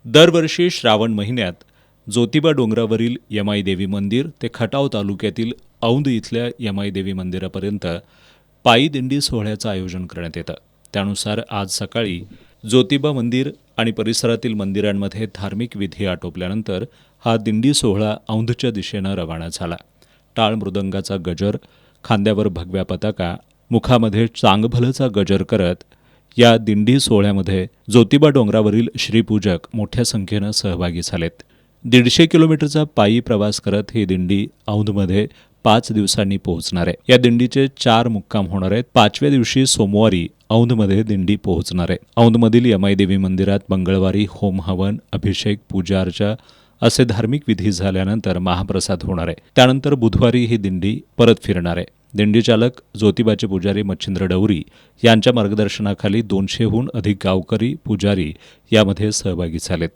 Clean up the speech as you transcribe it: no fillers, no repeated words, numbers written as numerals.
दरवर्षी श्रावण महिन्यात ज्योतिबा डोंगरावरील यमाई देवी मंदिर ते खटाव तालुक्यातील औंध इथल्या यमाई देवी मंदिरापर्यंत पायी दिंडी सोहळ्याचं आयोजन करण्यात येतं. त्यानुसार आज सकाळी ज्योतिबा मंदिर आणि परिसरातील मंदिरांमध्ये धार्मिक विधी आटोपल्यानंतर हा दिंडी सोहळा औंधच्या दिशेनं रवाना झाला. टाळ मृदंगाचा गजर, खांद्यावर भगव्या पताका, मुखामध्ये चांगभलचा गजर करत या दिंडी सोहळ्यामध्ये ज्योतिबा डोंगरावरील श्रीपूजक मोठ्या संख्येनं सहभागी झालेत. 150 किलोमीटरचा पायी प्रवास करत ही दिंडी औंधमध्ये 5 दिवसांनी पोहोचणार आहे. या दिंडीचे 4 मुक्काम होणार आहेत. 5व्या दिवशी सोमवारी औंधमध्ये दिंडी पोहोचणार आहे. औंधमधील यमाई देवी मंदिरात मंगळवारी होम हवन, अभिषेक, पूजा अर्चा असे धार्मिक विधी झाल्यानंतर महाप्रसाद होणार आहे. त्यानंतर बुधवारी ही दिंडी परत फिरणार आहे. दिंडी चालक ज्योतिबाचे पुजारी मच्छिंद्र डवरी यांच्या मार्गदर्शनाखाली 200हून अधिक गावकरी, पुजारी यामध्ये सहभागी झालेत.